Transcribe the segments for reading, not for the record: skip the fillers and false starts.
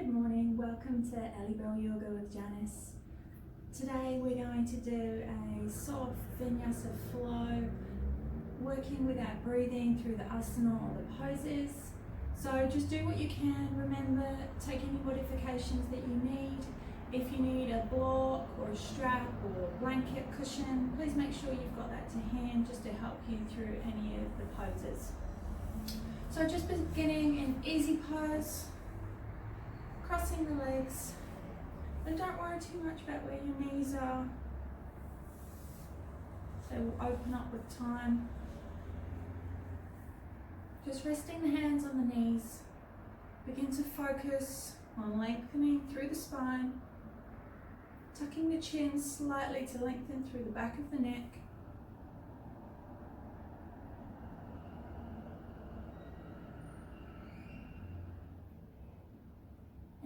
Good morning, welcome to Ellibelle Yoga with Janis. Today we're going to do a soft vinyasa flow, working with our breathing through the asana or the poses. So just do what you can. Remember, take any modifications that you need. If you need a block or a strap or a blanket cushion, please make sure you've got that to hand just to help you through any of the poses. So just beginning in easy pose, crossing the legs, and don't worry too much about where your knees are. They will open up with time. Just resting the hands on the knees. Begin to focus on lengthening through the spine, tucking the chin slightly to lengthen through the back of the neck.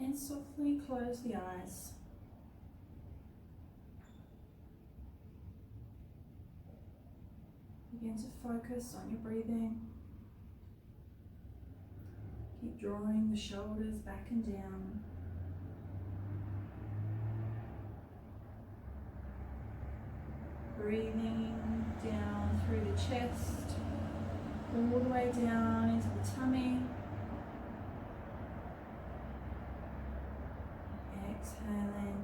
And softly close the eyes. Begin to focus on your breathing. Keep drawing the shoulders back and down. Breathing down through the chest, all the way down into the tummy. Exhaling.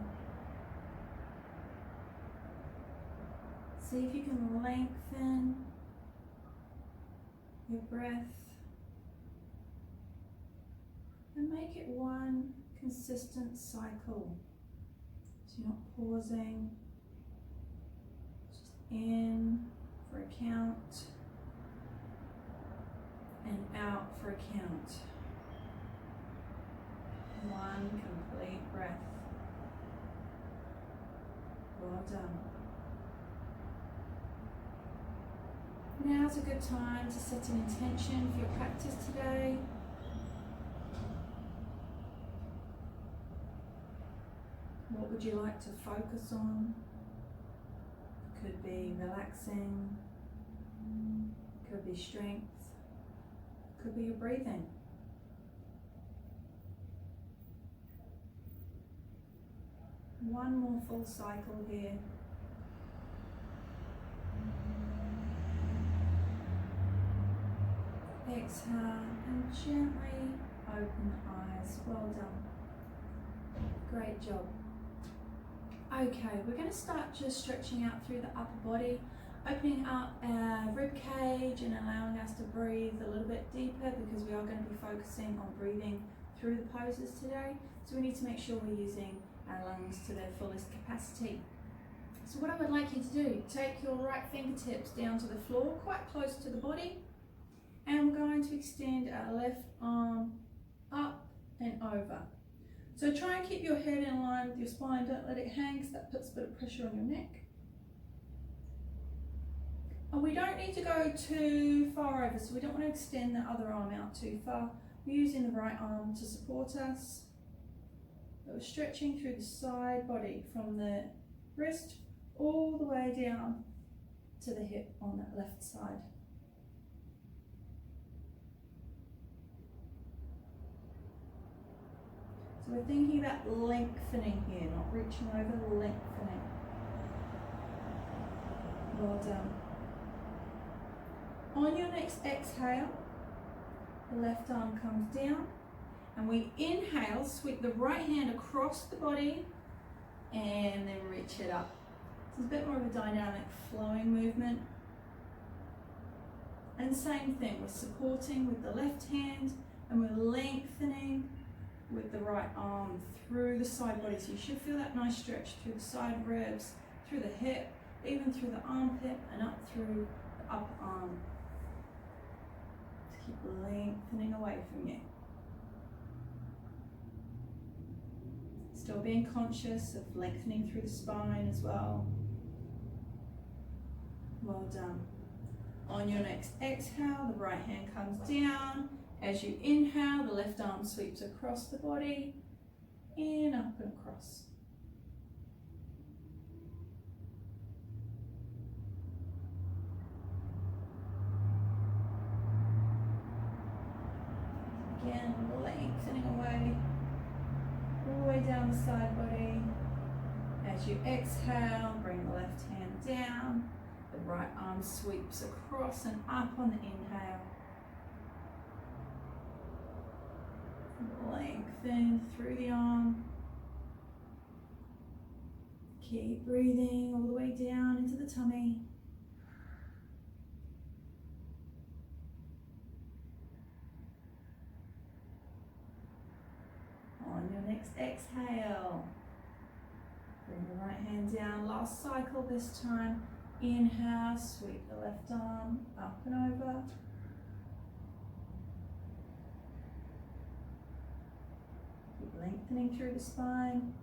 See if you can lengthen your breath and make it one consistent cycle. So you're not pausing, just in for a count and out for a count. One complete breath. Well done. Now's a good time to set an intention for your practice today. What would you like to focus on? Could be relaxing, could be strength, could be your breathing. One more full cycle here. Exhale and gently open the eyes. Well done. Great job. Okay, we're going to start just stretching out through the upper body, opening up our rib cage and allowing us to breathe a little bit deeper because we are going to be focusing on breathing through the poses today. So we need to make sure we're using our lungs to their fullest capacity. So what I would like you to do, take your right fingertips down to the floor, quite close to the body, and we're going to extend our left arm up and over. So try and keep your head in line with your spine, don't let it hang because that puts a bit of pressure on your neck. And we don't need to go too far over, so we don't want to extend the other arm out too far. We're using the right arm to support us. But we're stretching through the side body from the wrist all the way down to the hip on that left side. So we're thinking about lengthening here, not reaching over, lengthening. Well done. On your next exhale, the left arm comes down and we inhale, sweep the right hand across the body and then reach it up. So it's a bit more of a dynamic flowing movement. And same thing, we're supporting with the left hand and we're lengthening with the right arm through the side body. So you should feel that nice stretch through the side ribs, through the hip, even through the armpit and up through the upper arm. To keep lengthening away from you. Still being conscious of lengthening through the spine as well. Well done. On your next exhale, the right hand comes down. As you inhale, the left arm sweeps across the body, and up and across. Again, lengthening away. all the way down the side body. As you exhale, bring the left hand down. The right arm sweeps across and up on the inhale. Lengthen through the arm. Keep breathing all the way down into the tummy. On your next exhale, bring the right hand down. Last cycle this time. Inhale, sweep the left arm up and over. Keep lengthening through the spine.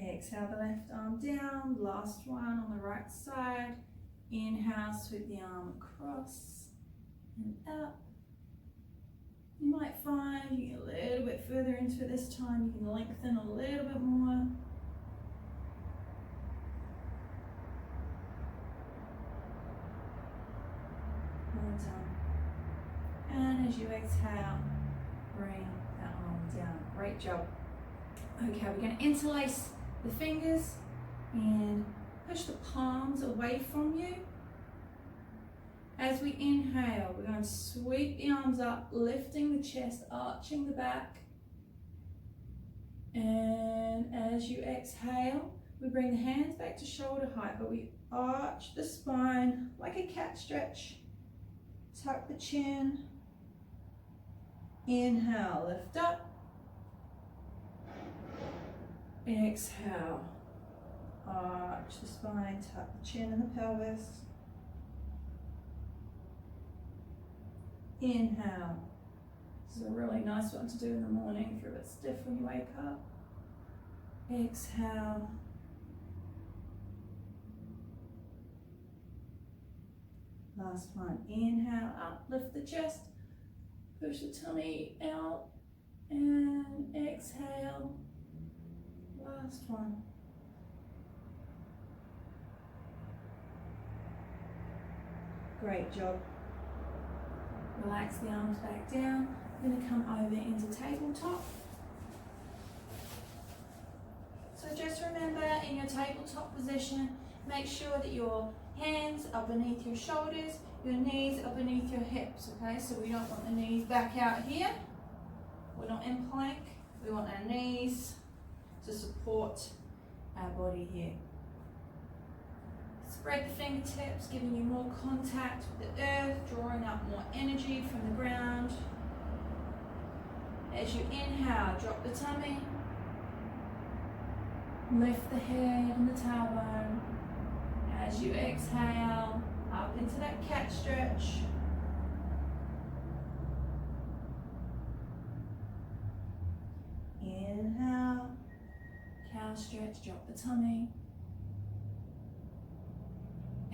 Exhale the left arm down. Last one on the right side. Inhale, sweep the arm across and up. You might find you get a little bit further into it this time. You can lengthen a little bit more. Well done. And as you exhale, bring that arm down. Great job. Okay, we're going to interlace the fingers and push the palms away from you. As we inhale, we're going to sweep the arms up, lifting the chest, arching the back. And as you exhale, we bring the hands back to shoulder height, but we arch the spine like a cat stretch. Tuck the chin. Inhale, lift up. Exhale, arch the spine, tuck the chin and the pelvis. Inhale. This is a really nice one to do in the morning if you're a bit stiff when you wake up. Exhale. Last one. Inhale, up, lift the chest, push the tummy out, and exhale. Last one. Great job. Relax the arms back down. We're going to come over into tabletop. So just remember, in your tabletop position, make sure that your hands are beneath your shoulders, your knees are beneath your hips, okay? So we don't want the knees back out here. We're not in plank. We want our knees to support our body here. Spread the fingertips, giving you more contact with the earth, drawing up more energy from the ground. As you inhale, drop the tummy. Lift the head and the tailbone. As you exhale, up into that cat stretch. Inhale, cow stretch, drop the tummy.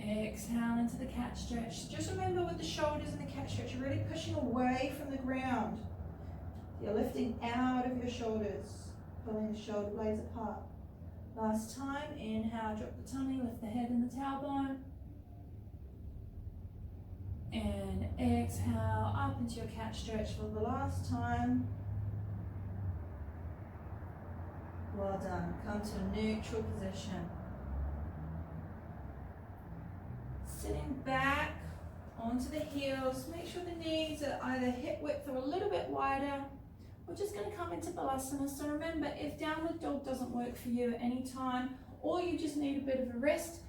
Exhale into the cat stretch. Just remember with the shoulders and the cat stretch, you're really pushing away from the ground. You're lifting out of your shoulders, pulling the shoulder blades apart. Last time, inhale, drop the tummy, lift the head and the tailbone. And exhale, up into your cat stretch for the last time. Well done. Come to a neutral position. Sitting back onto the heels, make sure the knees are either hip width or a little bit wider. We're just going to come into Balasana. So remember, if downward dog doesn't work for you at any time, or you just need a bit of a rest,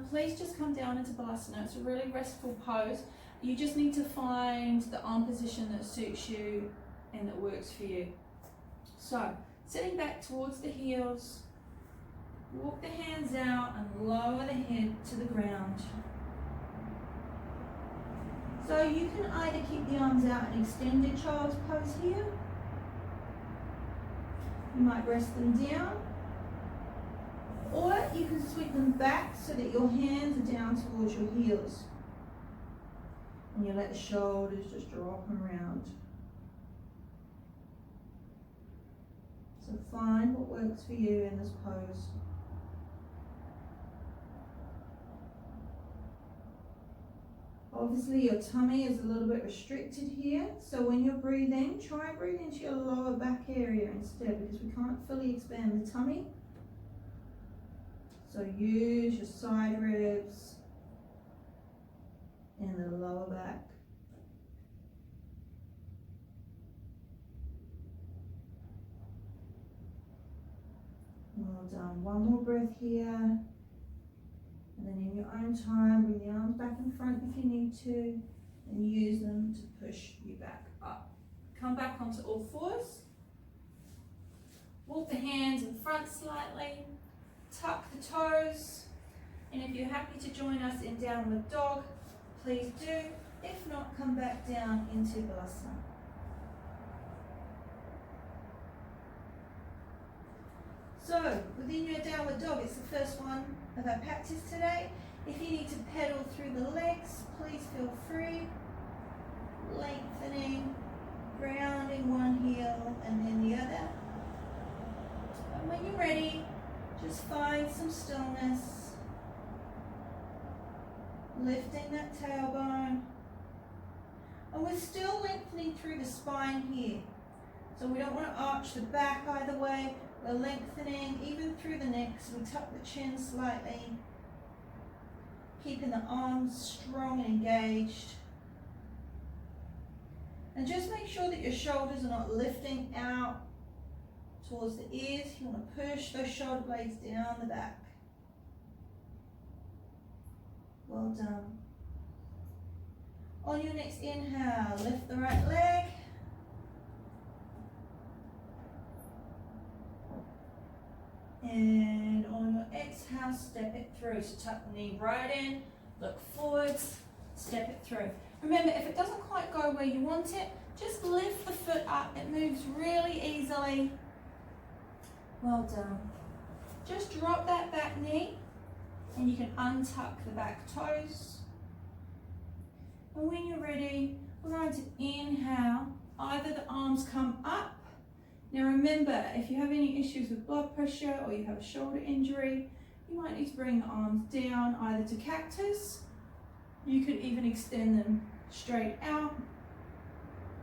please just come down into Balasana. It's a really restful pose. You just need to find the arm position that suits you and that works for you. So, sitting back towards the heels, walk the hands out and lower the head to the ground. So you can either keep the arms out and extend your child's pose here. You might rest them down. Or you can sweep them back so that your hands are down towards your heels. And you let the shoulders just drop around. So find what works for you in this pose. Obviously your tummy is a little bit restricted here, so when you're breathing, try and breathe into your lower back area instead, because we can't fully expand the tummy. So use your side ribs and the lower back. Well done. One more breath here. And then in your own time, bring the arms back in front if you need to, and use them to push you back up. Come back onto all fours. Walk the hands in front slightly. Tuck the toes. And if you're happy to join us in downward dog, please do. If not, come back down into Balasana. So, within your downward dog, it's the first one of our practice today. If you need to pedal through the legs, please feel free. Lengthening, grounding one heel and then the other. And when you're ready, just find some stillness. Lifting that tailbone. And we're still lengthening through the spine here. So we don't want to arch the back either way. We're lengthening even through the neck, so we tuck the chin slightly. Keeping the arms strong and engaged. And just make sure that your shoulders are not lifting out towards the ears. You want to push those shoulder blades down the back. Well done. On your next inhale, lift the right leg. And on your exhale, step it through. So tuck the knee right in, look forwards, step it through. Remember, if it doesn't quite go where you want it, just lift the foot up. It moves really easily. Well done. Just drop that back knee and you can untuck the back toes. And when you're ready, we're going to inhale. Either the arms come up. Now remember, if you have any issues with blood pressure or you have a shoulder injury, you might need to bring the arms down either to cactus. You could even extend them straight out,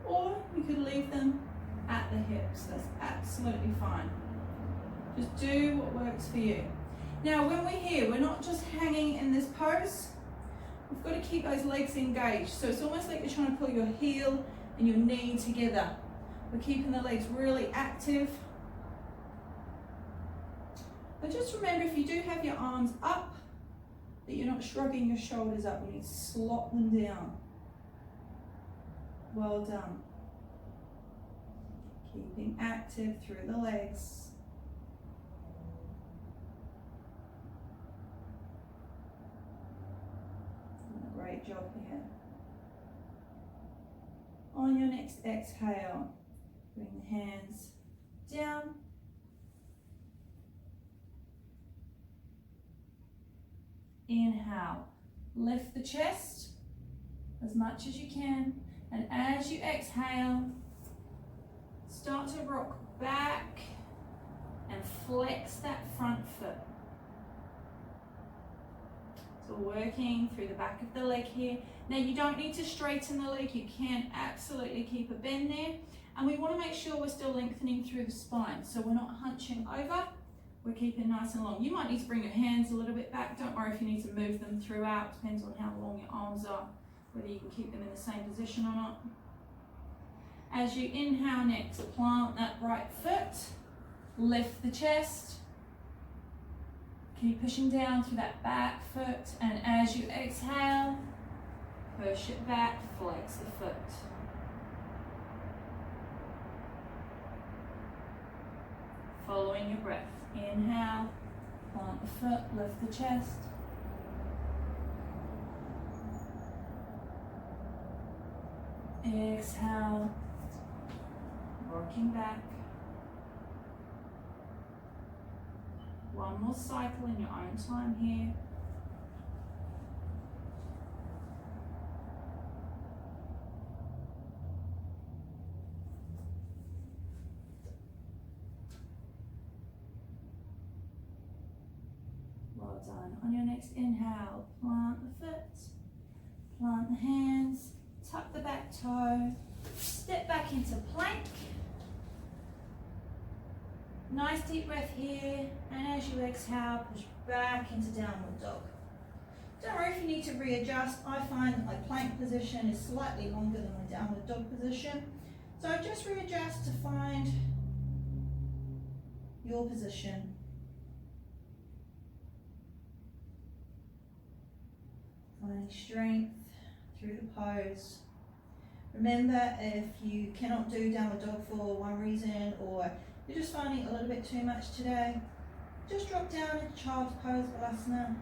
or you could leave them at the hips. That's absolutely fine. Just do what works for you. Now when we're here, we're not just hanging in this pose. We've got to keep those legs engaged. So it's almost like you're trying to pull your heel and your knee together. We're keeping the legs really active. But just remember, if you do have your arms up, that you're not shrugging your shoulders up. You need to slot them down. Well done. Keeping active through the legs. Doing a great job here. On your next exhale, bring the hands down. Inhale, lift the chest as much as you can, and as you exhale, start to rock back and flex that front foot. So working through the back of the leg here. Now you don't need to straighten the leg, you can absolutely keep a bend there, and we want to make sure we're still lengthening through the spine, so we're not hunching over. We're keeping nice and long. You might need to bring your hands a little bit back. Don't worry if you need to move them throughout. Depends on how long your arms are, whether you can keep them in the same position or not. As you inhale next, plant that right foot. Lift the chest. Keep pushing down through that back foot. And as you exhale, push it back, flex the foot. Following your breath. Inhale, plant the foot, lift the chest. Exhale, rocking back. One more cycle in your own time here. Well done. On your next inhale, plant the foot, Plant the hands, tuck the back toe, step back into plank. Nice deep breath here, and as you exhale, push back into downward dog. Don't worry if you need to readjust. I find that my plank position is slightly longer than my downward dog position. So just readjust to find your position. Finding strength through the pose. Remember, if you cannot do downward dog for one reason, or you're just finding it a little bit too much today, just drop down into child's pose, Balasana.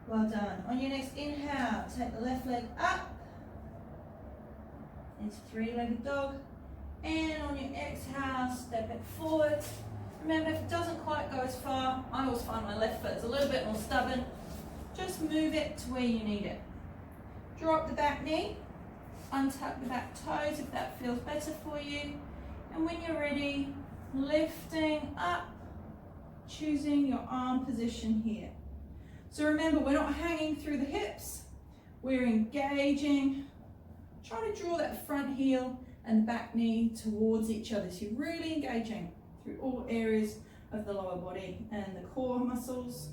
Well done. On your next inhale, take the left leg up into three-legged dog. And on your exhale, step it forward. Remember, if it doesn't quite go as far, I always find my left foot is a little bit more stubborn. Just move it to where you need it. Drop the back knee, untuck the back toes if that feels better for you. And when you're ready, lifting up, choosing your arm position here. So remember, we're not hanging through the hips, we're engaging. Try to draw that front heel and back knee towards each other. So you're really engaging through all areas of the lower body and the core muscles.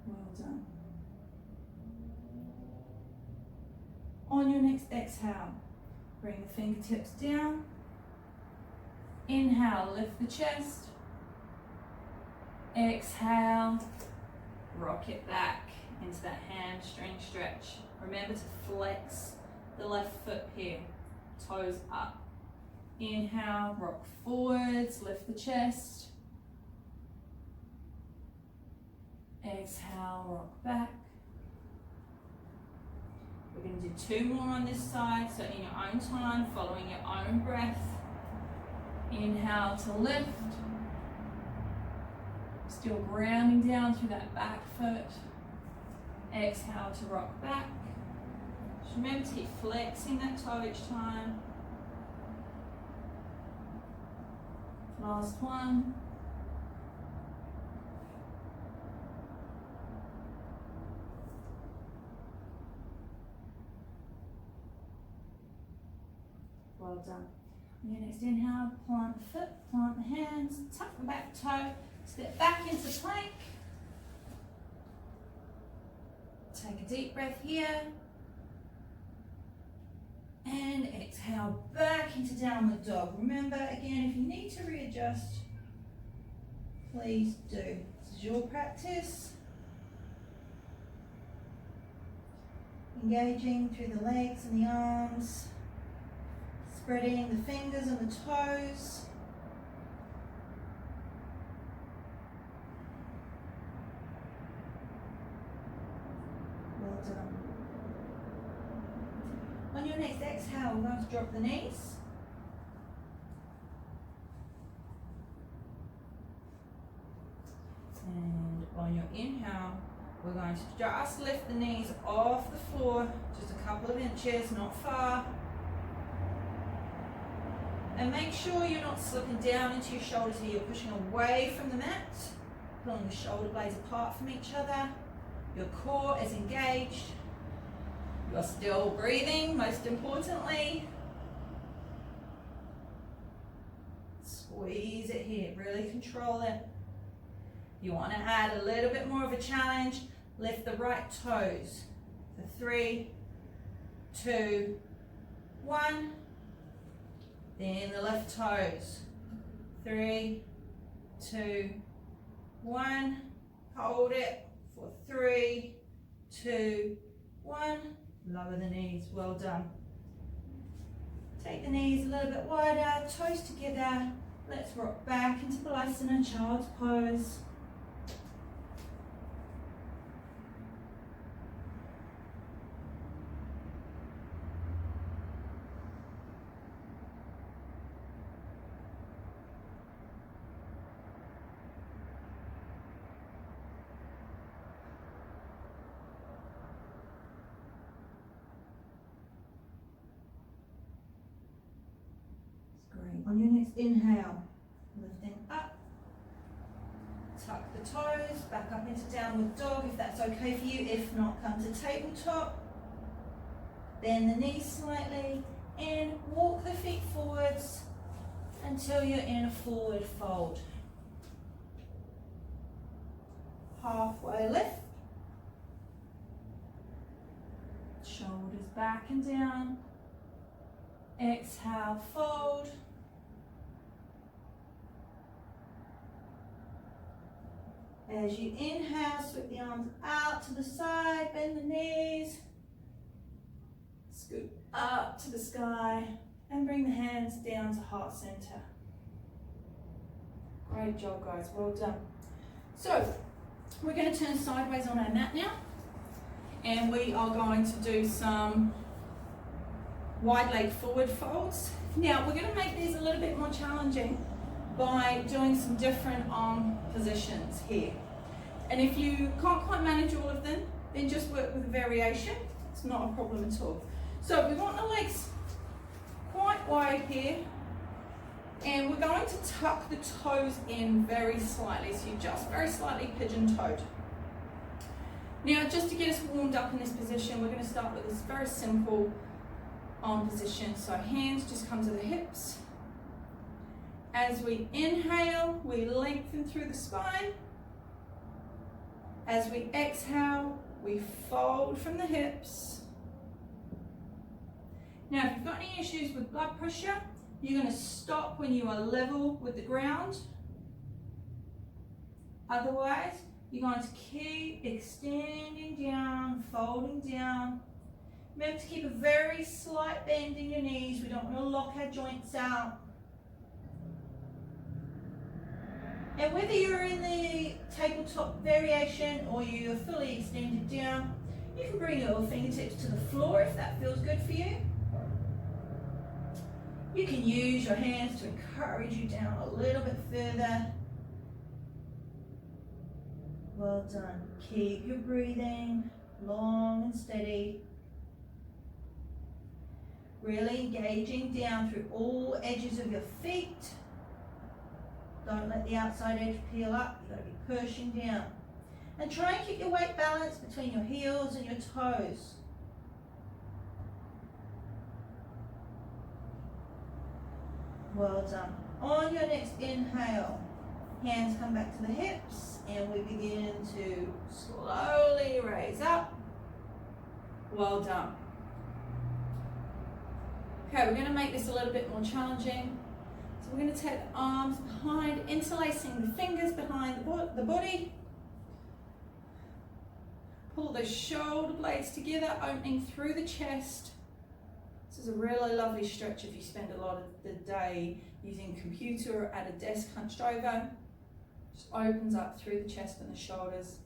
Well done. On your next exhale, bring the fingertips down. Inhale, lift the chest. Exhale, rock it back into that hamstring stretch. Remember to flex the left foot here, toes up. Inhale, rock forwards, lift the chest. Exhale, rock back. We're going to do two more on this side, so in your own time, following your own breath. Inhale to lift. Still grounding down through that back foot. Exhale to rock back. Just remember to keep flexing that toe each time. Last one. Well done. On your next inhale, plant the foot, plant the hands, tuck the back toe, step back into plank. Take a deep breath here. And exhale back into downward dog. Remember, again, if you need to readjust, please do. This is your practice. Engaging through the legs and the arms. Spreading the fingers and the toes. Well done. On your next exhale, we're going to drop the knees. And on your inhale, we're going to just lift the knees off the floor, just a couple of inches, not far. And make sure you're not slipping down into your shoulders here. You're pushing away from the mat, pulling the shoulder blades apart from each other. Your core is engaged. You're still breathing, most importantly. Squeeze it here, really control it. You want to add a little bit more of a challenge. Lift the right toes. For 3, 2, 1. Then the left toes. 3, 2, 1. Hold it for 3, 2, 1. Lower the knees. Well done. Take the knees a little bit wider, toes together. Let's rock back into Balasana, child's pose. back up into downward dog if that's okay for you. If not, come to tabletop. Bend the knees slightly and walk the feet forwards until you're in a forward fold. Halfway lift. Shoulders back and down. Exhale, fold. As you inhale, sweep the arms out to the side, bend the knees. Scoop up to the sky and bring the hands down to heart center. Great job, guys, well done. So, we're going to turn sideways on our mat now, and we are going to do some wide leg forward folds. Now, we're going to make these a little bit more challenging by doing some different arm positions here. And if you can't quite manage all of them, then just work with a variation. It's not a problem at all. So we want the legs quite wide here, and we're going to tuck the toes in very slightly, so you're just very slightly pigeon-toed. Now, just to get us warmed up in this position, we're going to start with this very simple arm position. So hands just come to the hips. As we inhale, we lengthen through the spine. As we exhale, we fold from the hips. Now, if you've got any issues with blood pressure, you're going to stop when you are level with the ground. Otherwise, you're going to keep extending down, folding down. Remember to keep a very slight bend in your knees. We don't want to lock our joints out. And whether you're in the tabletop variation or you're fully extended down, you can bring your fingertips to the floor if that feels good for you. You can use your hands to encourage you down a little bit further. Well done. Keep your breathing long and steady. Really engaging down through all edges of your feet. Don't let the outside edge peel up. You've got to be pushing down. And try and keep your weight balanced between your heels and your toes. Well done. On your next inhale, hands come back to the hips, and we begin to slowly raise up. Well done. Okay, we're going to make this a little bit more challenging. So we're going to take the arms behind, interlacing the fingers behind the body. Pull the shoulder blades together, opening through the chest. This is a really lovely stretch if you spend a lot of the day using a computer or at a desk hunched over. Just opens up through the chest and the shoulders.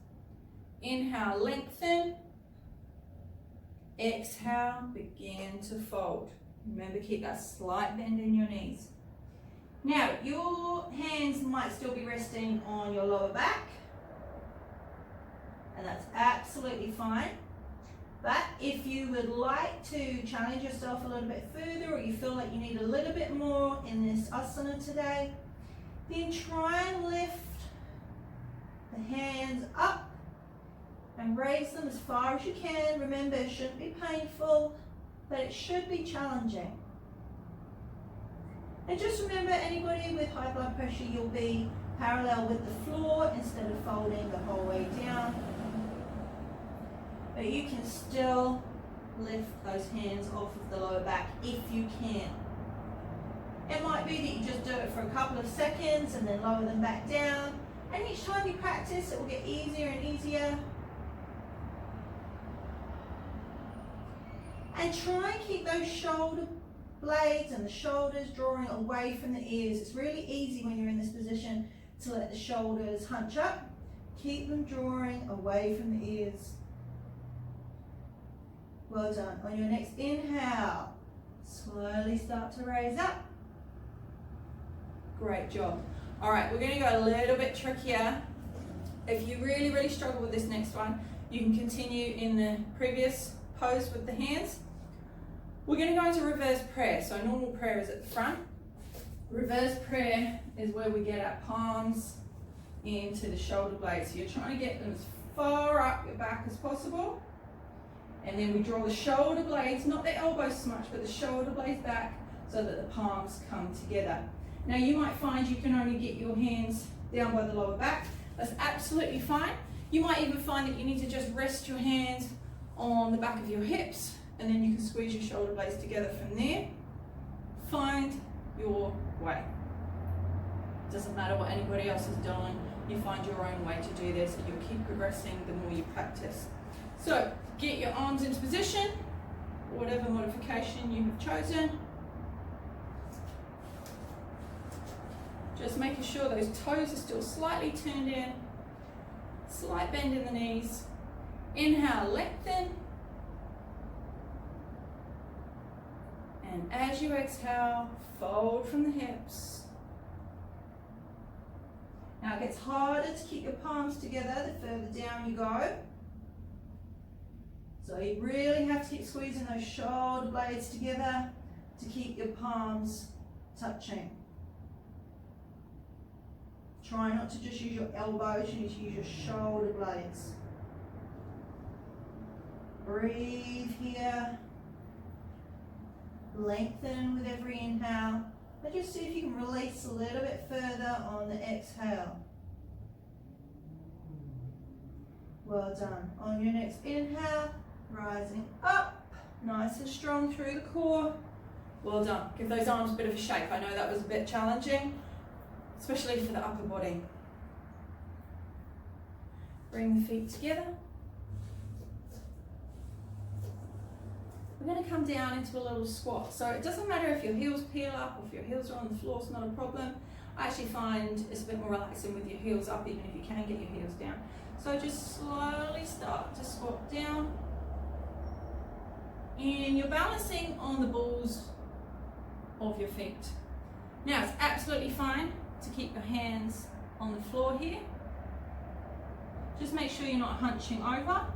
Inhale, lengthen. Exhale, begin to fold. Remember, keep that slight bend in your knees. Now, your hands might still be resting on your lower back, and that's absolutely fine. But if you would like to challenge yourself a little bit further, or you feel like you need a little bit more in this asana today, then try and lift the hands up and raise them as far as you can. Remember, it shouldn't be painful, but it should be challenging. And just remember, anybody with high blood pressure, you'll be parallel with the floor instead of folding the whole way down. But you can still lift those hands off of the lower back if you can. It might be that you just do it for a couple of seconds and then lower them back down. And each time you practice, it will get easier and easier. And try and keep those shoulder blades and the shoulders drawing away from the ears. It's really easy when you're in this position to let the shoulders hunch up. Keep them drawing away from the ears. Well done. On your next inhale, slowly start to raise up. Great job. All right, we're going to go a little bit trickier. If you really, really struggle with this next one, you can continue in the previous pose with the hands. We're going to go into reverse prayer. So normal prayer is at the front. Reverse prayer is where we get our palms into the shoulder blades. So you're trying to get them as far up your back as possible. And then we draw the shoulder blades, not the elbows so much, but the shoulder blades back so that the palms come together. Now you might find you can only get your hands down by the lower back. That's absolutely fine. You might even find that you need to just rest your hands on the back of your hips, and then you can squeeze your shoulder blades together from there. Find your way. Doesn't matter what anybody else is doing, you find your own way to do this, and you'll keep progressing the more you practice. So get your arms into position, whatever modification you have chosen. Just making sure those toes are still slightly turned in, slight bend in the knees. Inhale, lengthen. And as you exhale, fold from the hips. Now it gets harder to keep your palms together the further down you go. So you really have to keep squeezing those shoulder blades together to keep your palms touching. Try not to just use your elbows, you need to use your shoulder blades. Breathe here. Lengthen with every inhale. And just see if you can release a little bit further on the exhale. Well done. On your next inhale, rising up, nice and strong through the core. Well done. Give those arms a bit of a shake. I know that was a bit challenging, especially for the upper body. Bring the feet together. We're going to come down into a little squat. So it doesn't matter if your heels peel up or if your heels are on the floor, it's not a problem. I actually find it's a bit more relaxing with your heels up, even if you can get your heels down. So just slowly start to squat down. And you're balancing on the balls of your feet. Now it's absolutely fine to keep your hands on the floor here. Just make sure you're not hunching over.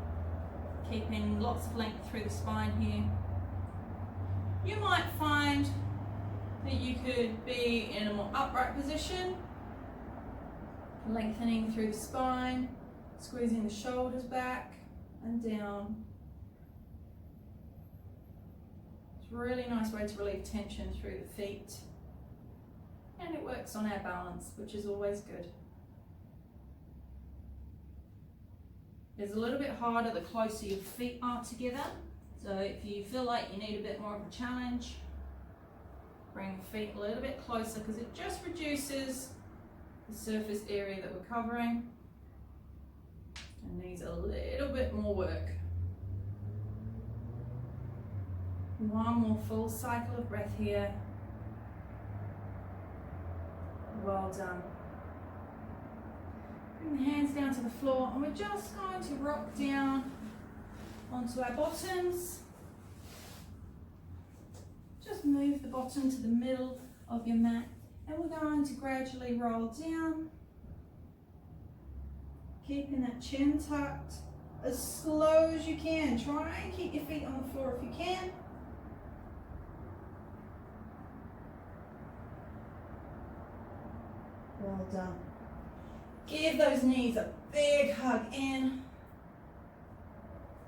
Keeping lots of length through the spine here. You might find that you could be in a more upright position, lengthening through the spine, squeezing the shoulders back and down. It's a really nice way to relieve tension through the feet, and it works on our balance, which is always good. It's a little bit harder the closer your feet are together. So if you feel like you need a bit more of a challenge, bring the feet a little bit closer because it just reduces the surface area that we're covering and needs a little bit more work. One more full cycle of breath here. Well done. Bring the hands down to the floor, and we're just going to rock down onto our bottoms. Just move the bottom to the middle of your mat, and we're going to gradually roll down, keeping that chin tucked as slow as you can. Try and keep your feet on the floor if you can. Well done. Give those knees a big hug in.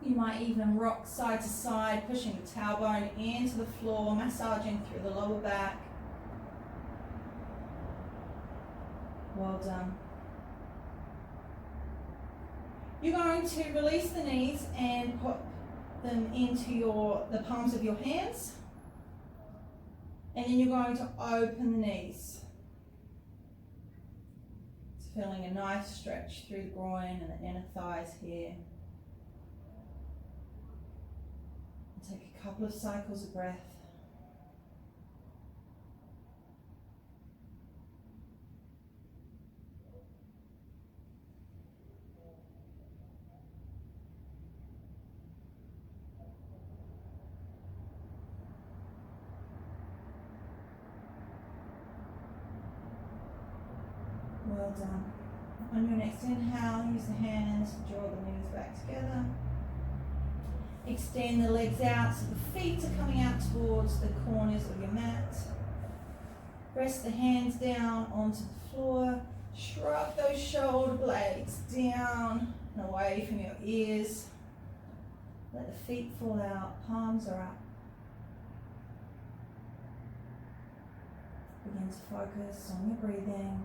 You might even rock side to side, pushing the tailbone into the floor, massaging through the lower back. Well done. You're going to release the knees and put them into the palms of your hands. And then you're going to open the knees. Feeling a nice stretch through the groin and the inner thighs here. And take a couple of cycles of breath. Well done. On your next inhale, use the hands to draw the knees back together. Extend the legs out so the feet are coming out towards the corners of your mat. Press the hands down onto the floor Shrug those shoulder blades down and away from your ears. Let the feet fall out, palms are up. Begin to focus on your breathing.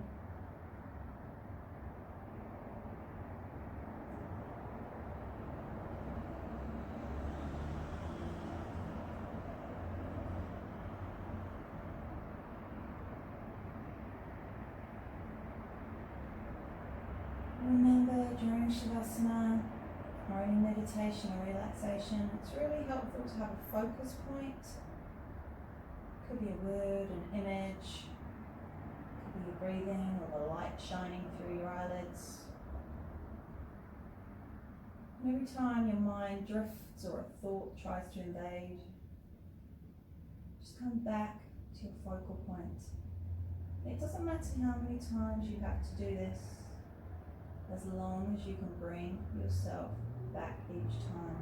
Remember, during Shavasana or any meditation or relaxation, it's really helpful to have a focus point. Could be a word, an image, could be your breathing or the light shining through your eyelids. And every time your mind drifts or a thought tries to invade, just come back to your focal point. It doesn't matter how many times you have to do this, as long as you can bring yourself back each time.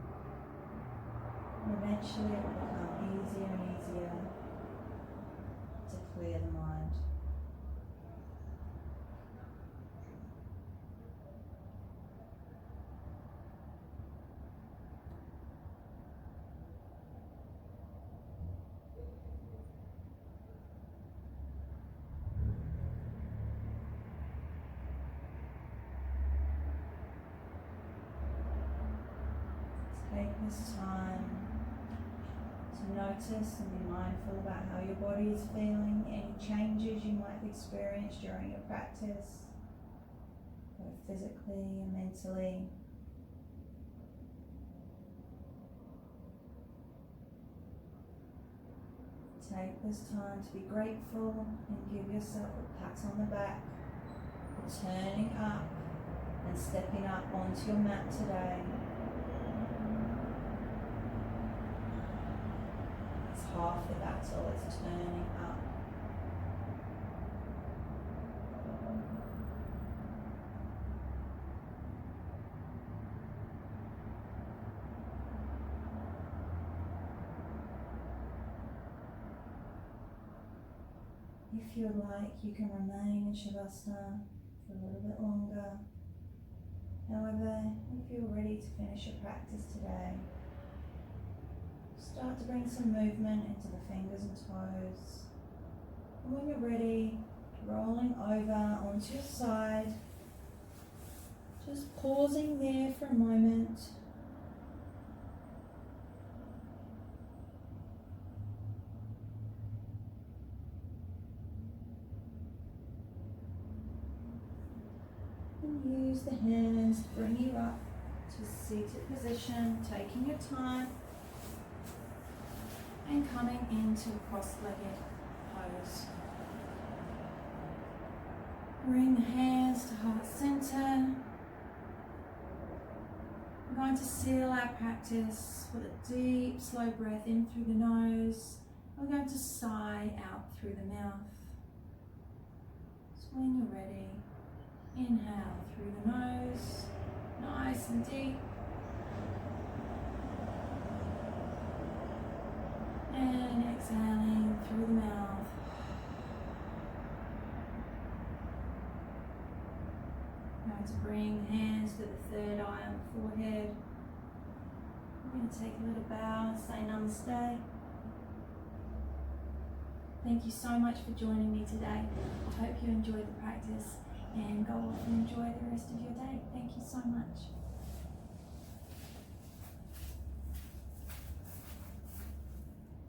And eventually it will become easier and easier to clear the mind. Take this time to notice and be mindful about how your body is feeling, any changes you might experience during your practice, both physically and mentally. Take this time to be grateful and give yourself a pat on the back for turning up and stepping up onto your mat today. Half the battle is turning up. If you would like, you can remain in Shavasana for a little bit longer. However, if you're ready to finish your practice today, start to bring some movement into the fingers and toes. And when you're ready, rolling over onto your side, just pausing there for a moment. And use the hands to bring you up to a seated position, taking your time. And coming into a cross-legged pose. Bring the hands to heart center. We're going to seal our practice with a deep, slow breath in through the nose. We're going to sigh out through the mouth. So when you're ready, inhale through the nose, nice and deep. And exhaling through the mouth. Going to bring hands to the third eye on the forehead. I'm going to take a little bow and say namaste. Thank you so much for joining me today. I hope you enjoyed the practice and go off and enjoy the rest of your day. Thank you so much.